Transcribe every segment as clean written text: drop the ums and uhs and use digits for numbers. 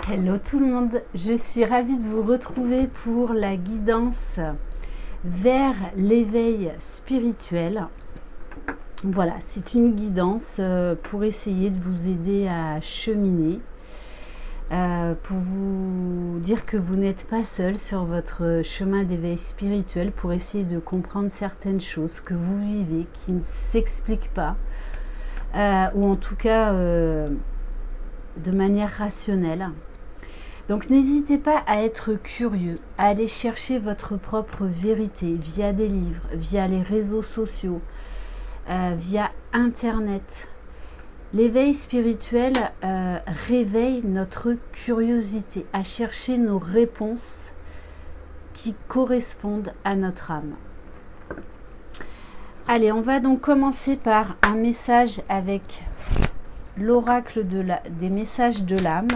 Hello tout le monde, je suis ravie de vous retrouver pour la guidance vers l'éveil spirituel. Voilà, c'est une guidance pour essayer de vous aider à cheminer, pour vous dire que vous n'êtes pas seul sur votre chemin d'éveil spirituel, pour essayer de comprendre certaines choses que vous vivez qui ne s'expliquent pas, ou en tout cas de manière rationnelle. Donc n'hésitez pas à être curieux, à aller chercher votre propre vérité via des livres, via les réseaux sociaux, via Internet. L'éveil spirituel réveille notre curiosité à chercher nos réponses qui correspondent à notre âme. Allez, on va donc commencer par un message avec l'oracle des messages de l'âme.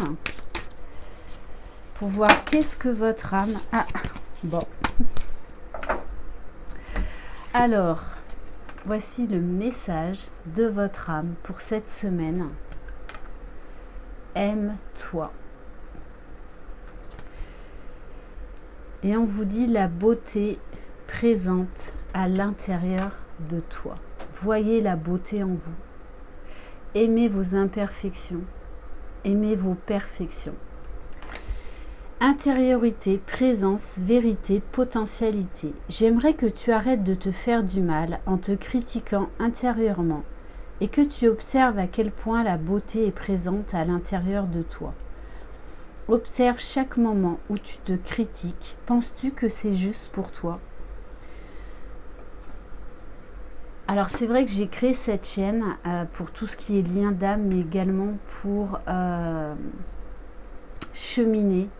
Pour voir qu'est-ce que votre âme... Ah, bon. Alors, voici le message de votre âme pour cette semaine. Aime-toi. Et on vous dit la beauté présente à l'intérieur de toi. Voyez la beauté en vous. Aimez vos imperfections. Aimez vos perfections. Intériorité, présence, vérité, potentialité. J'aimerais que tu arrêtes de te faire du mal en te critiquant intérieurement et que tu observes à quel point la beauté est présente à l'intérieur de toi. Observe chaque moment où tu te critiques. Penses-tu que c'est juste pour toi? Alors c'est vrai que j'ai créé cette chaîne pour tout ce qui est lien d'âme, mais également pour cheminer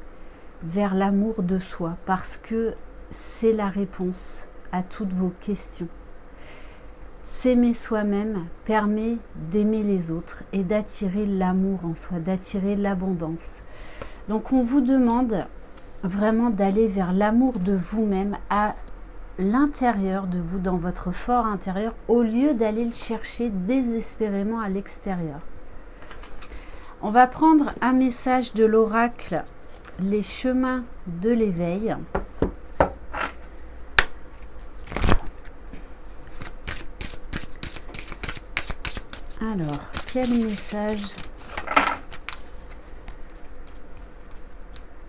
vers l'amour de soi, parce que c'est la réponse à toutes vos questions. S'aimer soi-même permet d'aimer les autres et d'attirer l'amour en soi, d'attirer l'abondance. Donc on vous demande vraiment d'aller vers l'amour de vous-même à l'intérieur de vous, dans votre fort intérieur, au lieu d'aller le chercher désespérément à l'extérieur. On va prendre un message de l'oracle les chemins de l'éveil. Alors, quel message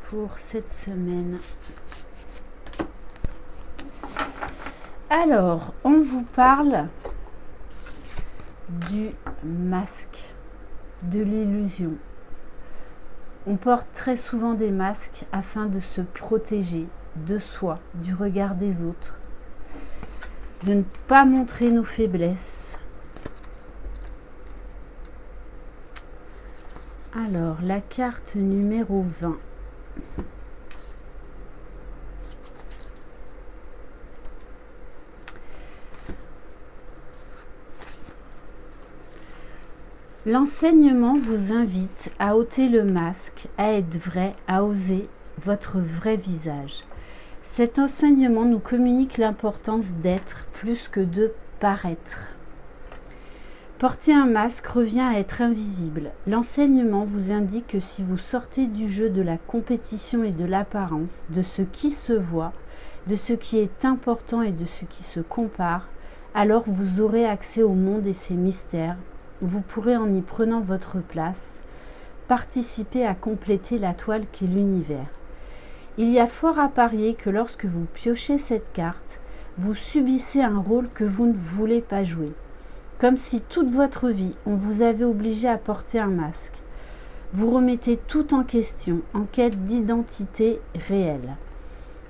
pour cette semaine? Alors, on vous parle du masque, de l'illusion. On porte très souvent des masques afin de se protéger de soi, du regard des autres, de ne pas montrer nos faiblesses. Alors, la carte numéro 20. L'enseignement vous invite à ôter le masque, à être vrai, à oser votre vrai visage. Cet enseignement nous communique l'importance d'être plus que de paraître. Porter un masque revient à être invisible. L'enseignement vous indique que si vous sortez du jeu de la compétition et de l'apparence, de ce qui se voit, de ce qui est important et de ce qui se compare, alors vous aurez accès au monde et ses mystères. Vous pourrez, en y prenant votre place, participer à compléter la toile qu'est l'univers. Il y a fort à parier que lorsque vous piochez cette carte, vous subissez un rôle que vous ne voulez pas jouer. Comme si toute votre vie, on vous avait obligé à porter un masque. Vous remettez tout en question, en quête d'identité réelle.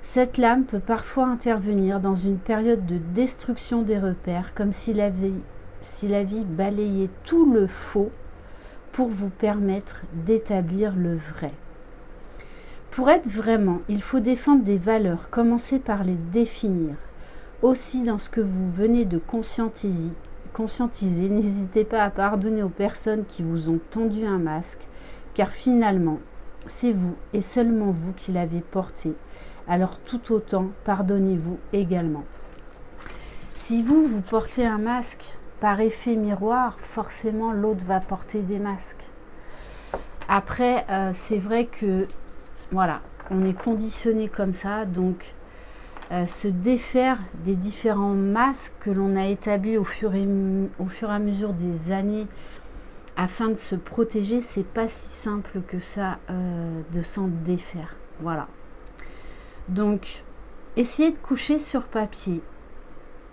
Cette lame peut parfois intervenir dans une période de destruction des repères, comme si la vie balayait tout le faux pour vous permettre d'établir le vrai. Pour être vraiment, il faut défendre des valeurs, commencer par les définir. Aussi, dans ce que vous venez de conscientiser, n'hésitez pas à pardonner aux personnes qui vous ont tendu un masque, car finalement, c'est vous et seulement vous qui l'avez porté. Alors tout autant, pardonnez-vous également. Si vous portez un masque, par effet miroir, forcément l'autre va porter des masques. Après, c'est vrai que, voilà, on est conditionné comme ça, donc se défaire des différents masques que l'on a établis au fur et à mesure des années afin de se protéger, c'est pas si simple que ça de s'en défaire. Voilà. Donc, essayez de coucher sur papier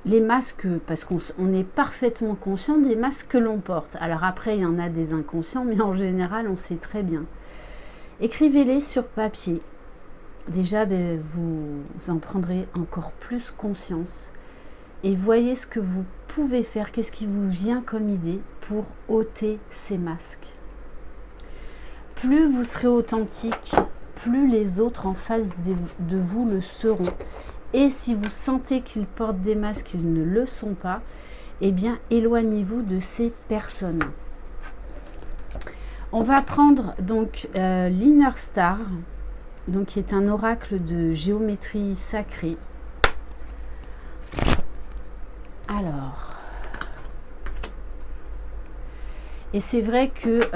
les masques, parce qu'on est parfaitement conscient des masques que l'on porte. Alors après, il y en a des inconscients, mais en général, on sait très bien. Écrivez-les sur papier. Déjà, vous en prendrez encore plus conscience. Et voyez ce que vous pouvez faire, qu'est-ce qui vous vient comme idée pour ôter ces masques. Plus vous serez authentique, plus les autres en face de vous le seront. Et si vous sentez qu'ils portent des masques, qu'ils ne le sont pas, eh bien éloignez-vous de ces personnes. On va prendre donc l'Inner Star, donc qui est un oracle de géométrie sacrée. Alors, et c'est vrai que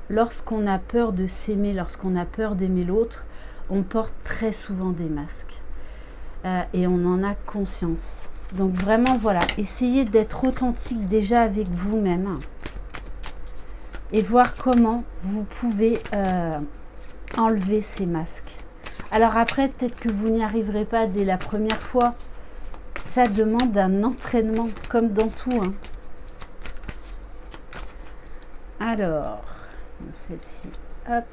lorsqu'on a peur de s'aimer, lorsqu'on a peur d'aimer l'autre, on porte très souvent des masques et on en a conscience. Donc vraiment, voilà, essayez d'être authentique déjà avec vous-même et voir comment vous pouvez enlever ces masques. Alors après, peut-être que vous n'y arriverez pas dès la première fois. Ça demande un entraînement, comme dans tout. Hein. Alors, celle-ci, hop.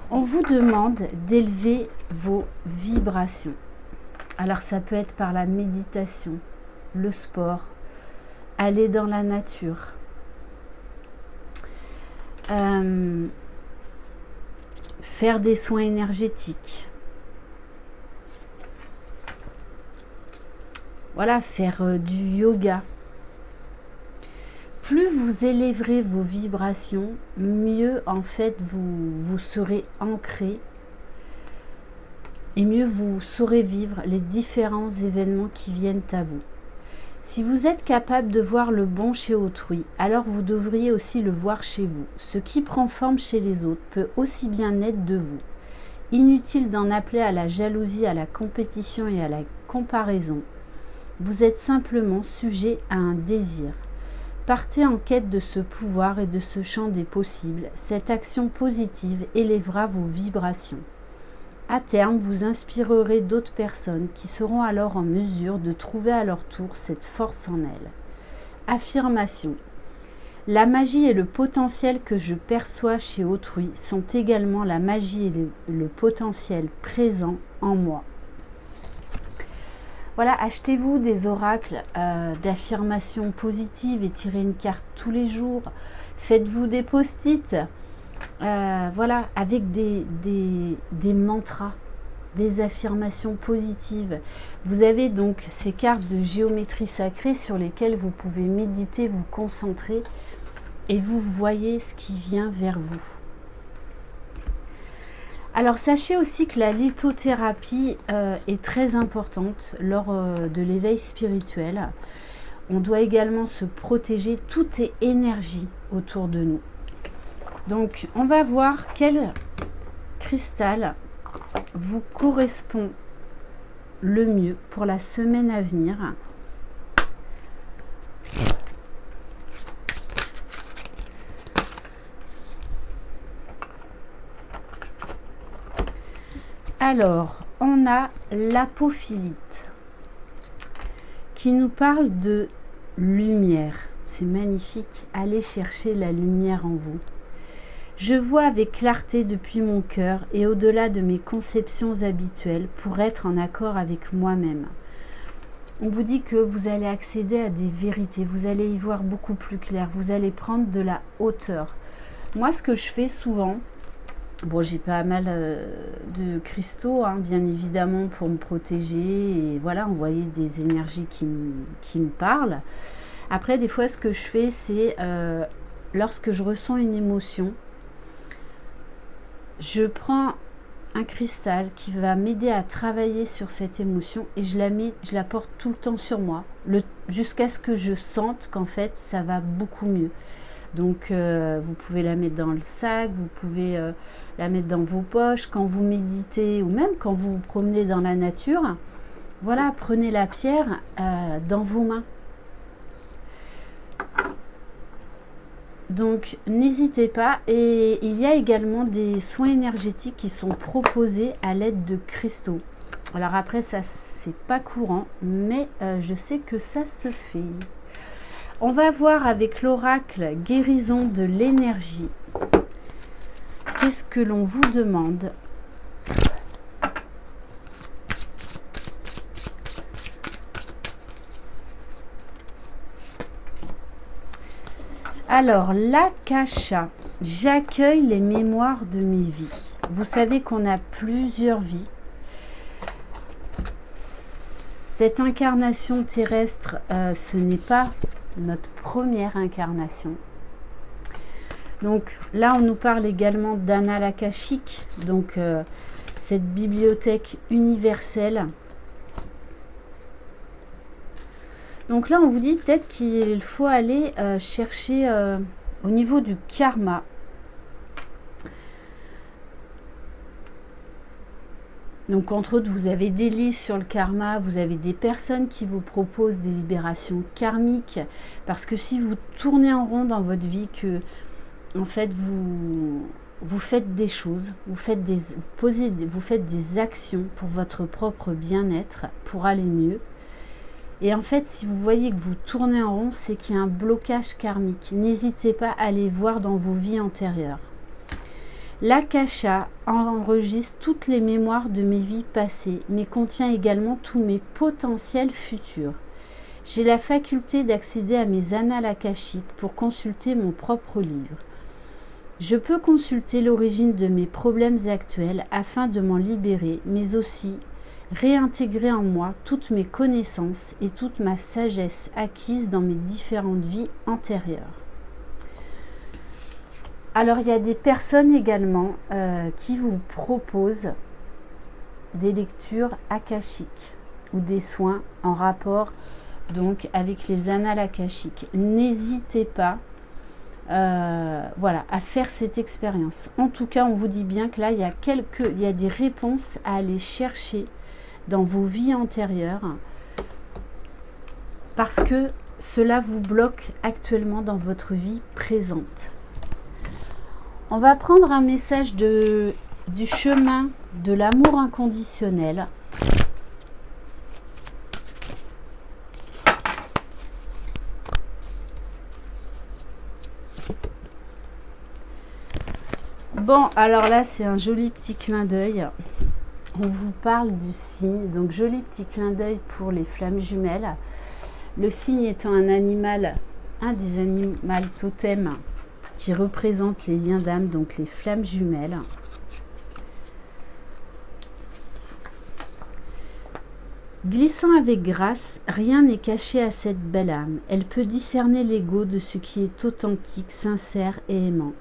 On vous demande d'élever vos vibrations. Alors ça peut être par la méditation, le sport, aller dans la nature. Faire des soins énergétiques. Voilà, faire du yoga. Plus vous élèverez vos vibrations, mieux en fait vous serez ancré et mieux vous saurez vivre les différents événements qui viennent à vous. Si vous êtes capable de voir le bon chez autrui, alors vous devriez aussi le voir chez vous. Ce qui prend forme chez les autres peut aussi bien être de vous. Inutile d'en appeler à la jalousie, à la compétition et à la comparaison. Vous êtes simplement sujet à un désir. Partez en quête de ce pouvoir et de ce champ des possibles. Cette action positive élèvera vos vibrations. À terme, vous inspirerez d'autres personnes qui seront alors en mesure de trouver à leur tour cette force en elles. Affirmation. La magie et le potentiel que je perçois chez autrui sont également la magie et le potentiel présent en moi. Voilà, achetez-vous des oracles d'affirmation positive et tirez une carte tous les jours. Faites-vous des post-it, voilà, avec des mantras, des affirmations positives. Vous avez donc ces cartes de géométrie sacrée sur lesquelles vous pouvez méditer, vous concentrer et vous voyez ce qui vient vers vous. Alors sachez aussi que la lithothérapie est très importante lors de l'éveil spirituel. On doit également se protéger, tout est énergie autour de nous. Donc on va voir quel cristal vous correspond le mieux pour la semaine à venir. Alors, on a l'apophilite qui nous parle de lumière. C'est magnifique, allez chercher la lumière en vous. Je vois avec clarté depuis mon cœur et au-delà de mes conceptions habituelles pour être en accord avec moi-même. On vous dit que vous allez accéder à des vérités, vous allez y voir beaucoup plus clair, vous allez prendre de la hauteur. Moi, ce que je fais souvent, bon, j'ai pas mal de cristaux, hein, bien évidemment, pour me protéger et voilà, envoyer des énergies qui me parlent. Après, des fois, ce que je fais, c'est lorsque je ressens une émotion, je prends un cristal qui va m'aider à travailler sur cette émotion et je la porte tout le temps sur moi, jusqu'à ce que je sente qu'en fait ça va beaucoup mieux. Donc vous pouvez la mettre dans le sac, vous pouvez la mettre dans vos poches quand vous méditez ou même quand vous vous promenez dans la nature. Voilà, prenez la pierre dans vos mains. Donc n'hésitez pas, et il y a également des soins énergétiques qui sont proposés à l'aide de cristaux. Alors après ça c'est pas courant, mais je sais que ça se fait. On va voir avec l'oracle guérison de l'énergie. Qu'est-ce que l'on vous demande? Alors, l'Akasha, j'accueille les mémoires de mes vies. Vous savez qu'on a plusieurs vies. Cette incarnation terrestre, ce n'est pas notre première incarnation. Donc là, on nous parle également d'Annales akashiques, donc cette bibliothèque universelle. Donc là, on vous dit peut-être qu'il faut aller chercher au niveau du karma. Donc entre autres, vous avez des livres sur le karma, vous avez des personnes qui vous proposent des libérations karmiques. Parce que si vous tournez en rond dans votre vie, que en fait vous faites des choses, vous faites des actions pour votre propre bien-être, pour aller mieux. Et en fait, si vous voyez que vous tournez en rond, c'est qu'il y a un blocage karmique. N'hésitez pas à aller voir dans vos vies antérieures. L'Akasha enregistre toutes les mémoires de mes vies passées, mais contient également tous mes potentiels futurs. J'ai la faculté d'accéder à mes annales akashiques pour consulter mon propre livre. Je peux consulter l'origine de mes problèmes actuels afin de m'en libérer, mais aussi réintégrer en moi toutes mes connaissances et toute ma sagesse acquise dans mes différentes vies antérieures. Alors il y a des personnes également qui vous proposent des lectures akashiques ou des soins en rapport donc avec les annales akashiques. N'hésitez pas à faire cette expérience. En tout cas, on vous dit bien que là il y a des réponses à aller chercher dans vos vies antérieures, parce que cela vous bloque actuellement dans votre vie présente. On va prendre un message du chemin de l'amour inconditionnel. Bon, alors là, c'est un joli petit clin d'œil. On vous parle du cygne, donc joli petit clin d'œil pour les flammes jumelles. Le cygne étant un des animaux totems qui représente les liens d'âme, donc les flammes jumelles. Glissant avec grâce, rien n'est caché à cette belle âme. Elle peut discerner l'ego de ce qui est authentique, sincère et aimant.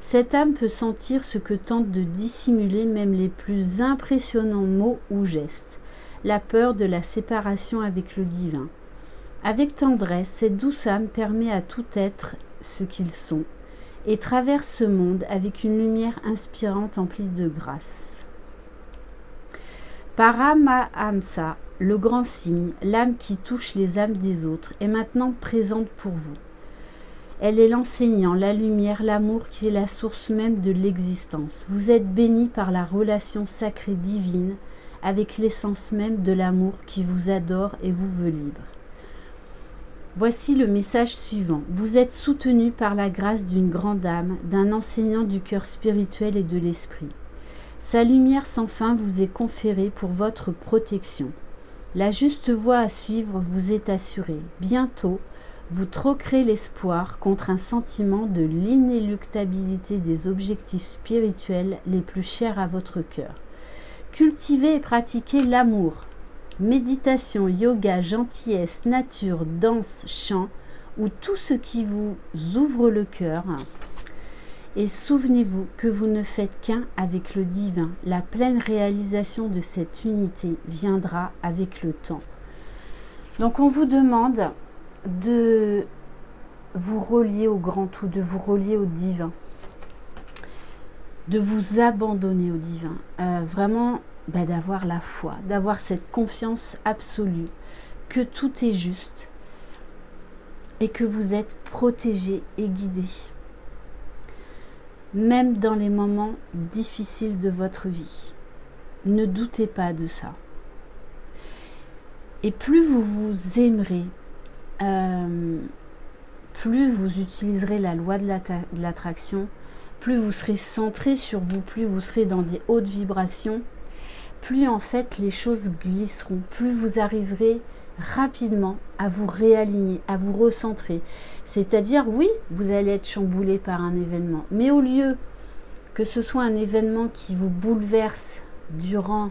Cette âme peut sentir ce que tentent de dissimuler même les plus impressionnants mots ou gestes, la peur de la séparation avec le divin. Avec tendresse, cette douce âme permet à tout être ce qu'ils sont et traverse ce monde avec une lumière inspirante emplie de grâce. Paramahamsa, le grand cygne, l'âme qui touche les âmes des autres, est maintenant présente pour vous. Elle est l'enseignant, la lumière, l'amour qui est la source même de l'existence. Vous êtes béni par la relation sacrée divine avec l'essence même de l'amour qui vous adore et vous veut libre. Voici le message suivant. Vous êtes soutenu par la grâce d'une grande âme, d'un enseignant du cœur spirituel et de l'esprit. Sa lumière sans fin vous est conférée pour votre protection. La juste voie à suivre vous est assurée. Bientôt, vous troquerez l'espoir contre un sentiment de l'inéluctabilité des objectifs spirituels les plus chers à votre cœur. Cultivez et pratiquez l'amour. Méditation, yoga, gentillesse, nature, danse, chant ou tout ce qui vous ouvre le cœur Et souvenez-vous que vous ne faites qu'un avec le divin. La pleine réalisation de cette unité viendra avec le temps. Donc on vous demande de vous relier au grand tout, de vous relier au divin, de vous abandonner au divin, vraiment d'avoir la foi, d'avoir cette confiance absolue que tout est juste et que vous êtes protégé et guidé, même dans les moments difficiles de votre vie. Ne doutez pas de ça. Et plus vous vous aimerez, plus vous utiliserez la loi de l'attraction, plus vous serez centré sur vous, plus vous serez dans des hautes vibrations, plus en fait les choses glisseront, plus vous arriverez rapidement à vous réaligner, à vous recentrer. C'est-à-dire, oui, vous allez être chamboulé par un événement, mais au lieu que ce soit un événement qui vous bouleverse durant,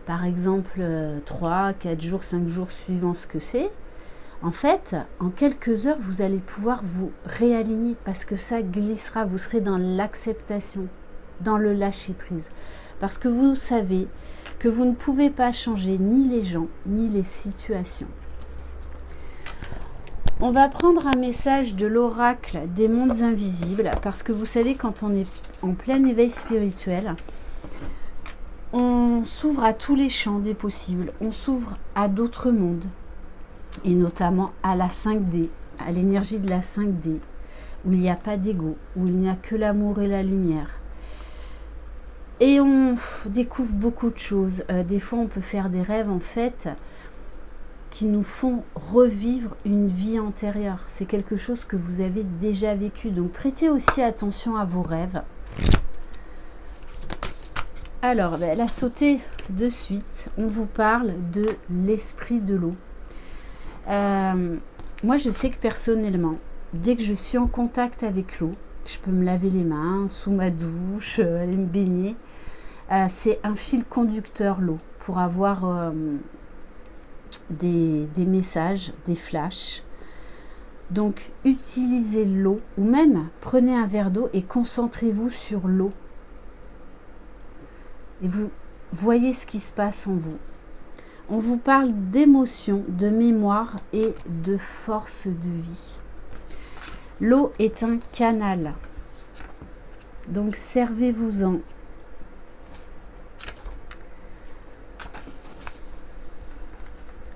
par exemple, 3, 4 jours, 5 jours, suivant ce que c'est, en fait, en quelques heures, vous allez pouvoir vous réaligner parce que ça glissera, vous serez dans l'acceptation, dans le lâcher-prise. Parce que vous savez que vous ne pouvez pas changer ni les gens, ni les situations. On va prendre un message de l'oracle des mondes invisibles, parce que vous savez, quand on est en plein éveil spirituel, on s'ouvre à tous les champs des possibles, on s'ouvre à d'autres mondes, et notamment à la 5D, à l'énergie de la 5D, où il n'y a pas d'ego, où il n'y a que l'amour et la lumière. Et on découvre beaucoup de choses. Des fois, on peut faire des rêves, en fait, qui nous font revivre une vie antérieure. C'est quelque chose que vous avez déjà vécu. Donc, prêtez aussi attention à vos rêves. Alors, elle a sauté de suite. On vous parle de l'esprit de l'eau. Moi, je sais que personnellement, dès que je suis en contact avec l'eau, je peux me laver les mains sous ma douche, aller me baigner. C'est un fil conducteur, l'eau, pour avoir des messages, des flashs. Donc, utilisez l'eau, ou même prenez un verre d'eau et concentrez-vous sur l'eau. Et vous voyez ce qui se passe en vous. On vous parle d'émotion, de mémoire et de force de vie. L'eau est un canal. Donc, servez-vous-en.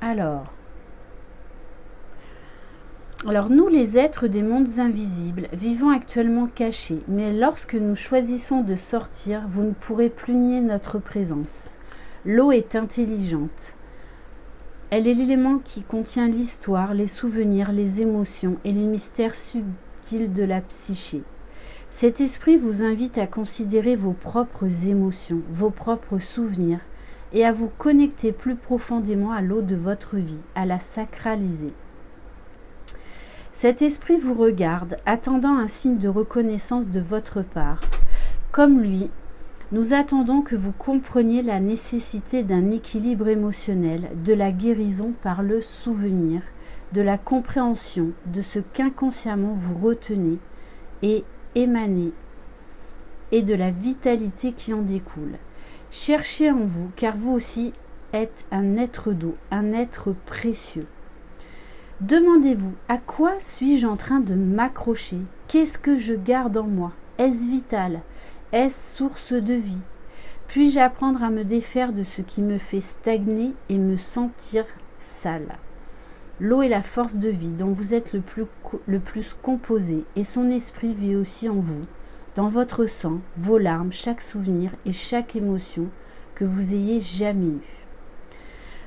Alors nous, les êtres des mondes invisibles, vivons actuellement cachés, mais lorsque nous choisissons de sortir, vous ne pourrez plus nier notre présence. L'eau est intelligente. Elle est l'élément qui contient l'histoire, les souvenirs, les émotions et les mystères subtils de la psyché. Cet esprit vous invite à considérer vos propres émotions, vos propres souvenirs, et à vous connecter plus profondément à l'eau de votre vie, à la sacraliser. Cet esprit vous regarde, attendant un signe de reconnaissance de votre part. Comme lui, nous attendons que vous compreniez la nécessité d'un équilibre émotionnel, de la guérison par le souvenir, de la compréhension de ce qu'inconsciemment vous retenez et émanez, et de la vitalité qui en découle. Cherchez en vous, car vous aussi êtes un être d'eau, un être précieux. Demandez-vous, à quoi suis-je en train de m'accrocher? Qu'est-ce que je garde en moi? Est-ce vital? Est-ce source de vie? Puis-je apprendre à me défaire de ce qui me fait stagner et me sentir sale? L'eau est la force de vie dont vous êtes le plus composé, et son esprit vit aussi en vous, dans votre sang, vos larmes, chaque souvenir et chaque émotion que vous ayez jamais eue.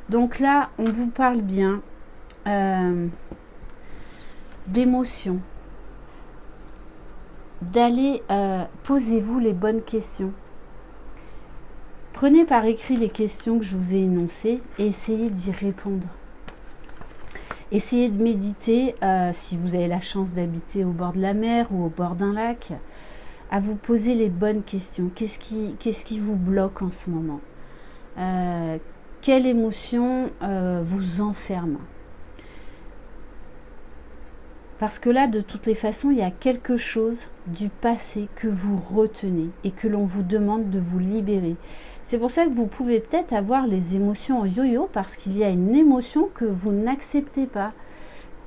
Donc là, on vous parle bien d'émotions. D'aller, posez-vous les bonnes questions. Prenez par écrit les questions que je vous ai énoncées et essayez d'y répondre. Essayez de méditer, si vous avez la chance d'habiter au bord de la mer ou au bord d'un lac, à vous poser les bonnes questions. Qu'est-ce qui vous bloque en ce moment? Quelle émotion vous enferme? Parce que là, de toutes les façons, il y a quelque chose du passé que vous retenez et que l'on vous demande de vous libérer. C'est pour ça que vous pouvez peut-être avoir les émotions en yo-yo, parce qu'il y a une émotion que vous n'acceptez pas.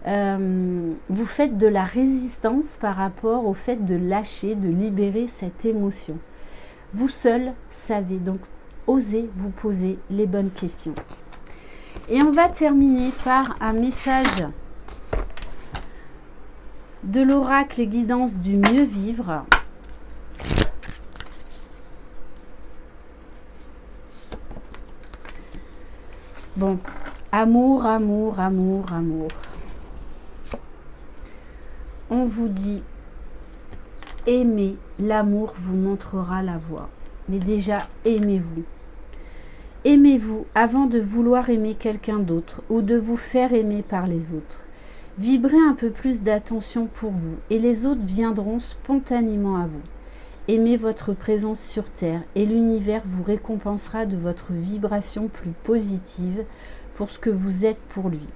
Vous faites de la résistance par rapport au fait de lâcher, de libérer cette émotion. Vous seul savez, donc osez vous poser les bonnes questions. Et on va terminer par un message de l'oracle et guidance du mieux vivre. Bon, amour, amour, amour, amour. On vous dit, aimez, l'amour vous montrera la voie. Mais déjà, aimez-vous. Aimez-vous avant de vouloir aimer quelqu'un d'autre ou de vous faire aimer par les autres. Vibrez un peu plus d'attention pour vous et les autres viendront spontanément à vous. Aimez votre présence sur Terre et l'univers vous récompensera de votre vibration plus positive pour ce que vous êtes pour lui.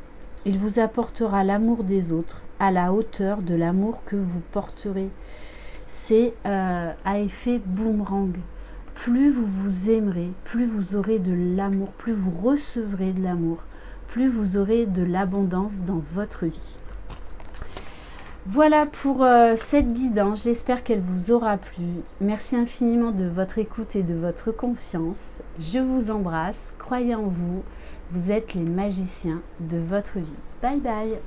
Il vous apportera l'amour des autres à la hauteur de l'amour que vous porterez. C'est à effet boomerang. Plus vous vous aimerez, plus vous aurez de l'amour, plus vous recevrez de l'amour, plus vous aurez de l'abondance dans votre vie. Voilà pour cette guidance, j'espère qu'elle vous aura plu. Merci infiniment de votre écoute et de votre confiance. Je vous embrasse, croyez en vous, vous êtes les magiciens de votre vie. Bye bye.